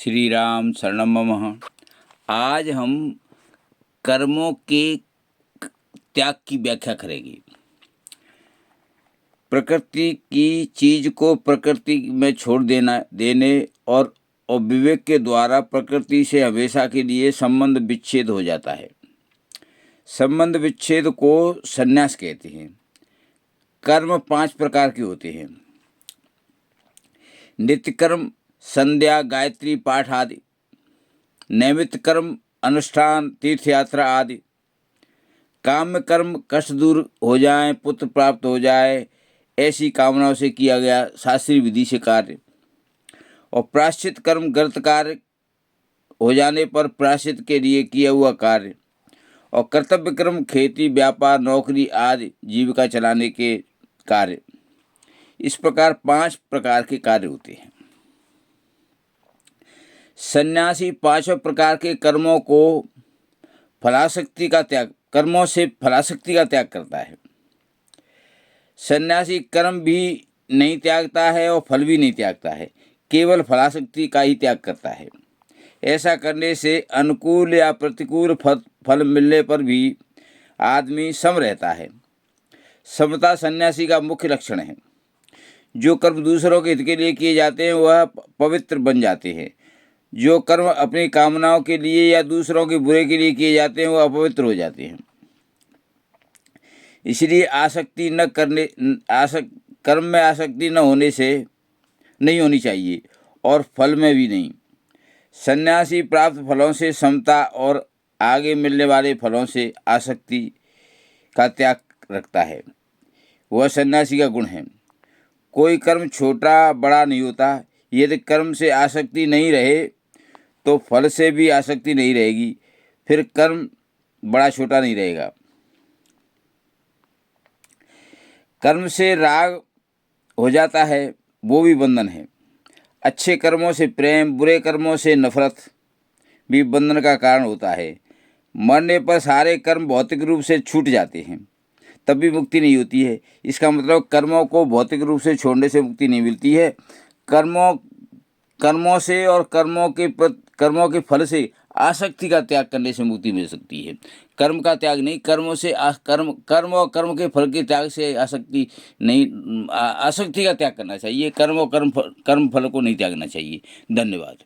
श्री राम शरणम मम। आज हम कर्मों के त्याग की व्याख्या करेंगे। प्रकृति की चीज को प्रकृति में छोड़ देने और विवेक के द्वारा प्रकृति से हमेशा के लिए संबंध विच्छेद हो जाता है। संबंध विच्छेद को संन्यास कहते हैं। कर्म 5 प्रकार के होते हैं। नित्य कर्म, संध्या, गायत्री पाठ आदि। नैमित्त कर्म, अनुष्ठान, तीर्थ यात्रा आदि। काम्य कर्म, कष्ट दूर हो जाए, पुत्र प्राप्त हो जाए, ऐसी कामनाओं से किया गया शास्त्रीय विधि से कार्य। और प्रायश्चित कर्म, गलत कार्य हो जाने पर प्रायश्चित के लिए किया हुआ कार्य। और कर्तव्य कर्म, खेती, व्यापार, नौकरी आदि जीविका चलाने के कार्य। इस प्रकार 5 प्रकार के कार्य होते हैं। सन्यासी 5 प्रकार के कर्मों से फलासक्ति का त्याग करता है। सन्यासी कर्म भी नहीं त्यागता है और फल भी नहीं त्यागता है, केवल फलासक्ति का ही त्याग करता है। ऐसा करने से अनुकूल या प्रतिकूल फल मिलने पर भी आदमी सम रहता है। समता सन्यासी का मुख्य लक्षण है। जो कर्म दूसरों के हित के लिए किए जाते हैं वह पवित्र बन जाते हैं। जो कर्म अपनी कामनाओं के लिए या दूसरों के बुरे के लिए किए जाते हैं वह अपवित्र हो जाते हैं। इसलिए कर्म में आसक्ति नहीं होनी चाहिए और फल में भी नहीं। सन्यासी प्राप्त फलों से समता और आगे मिलने वाले फलों से आसक्ति का त्याग रखता है। वह सन्यासी का गुण है। कोई कर्म छोटा बड़ा नहीं होता। यदि कर्म से आसक्ति नहीं रहे तो फल से भी आसक्ति नहीं रहेगी, फिर कर्म बड़ा छोटा नहीं रहेगा। कर्म से राग हो जाता है, वो भी बंधन है। अच्छे कर्मों से प्रेम, बुरे कर्मों से नफरत भी बंधन का कारण होता है। मरने पर सारे कर्म भौतिक रूप से छूट जाते हैं, तब भी मुक्ति नहीं होती है। इसका मतलब कर्मों को भौतिक रूप से छोड़ने से मुक्ति नहीं मिलती है। कर्मों से और कर्मों के फल से आसक्ति का त्याग करने से मुक्ति मिल सकती है। कर्म का त्याग नहीं, कर्म और कर्म के फल के त्याग से आसक्ति नहीं, आसक्ति का त्याग करना चाहिए। कर्म और कर्म फल को नहीं त्यागना चाहिए। धन्यवाद।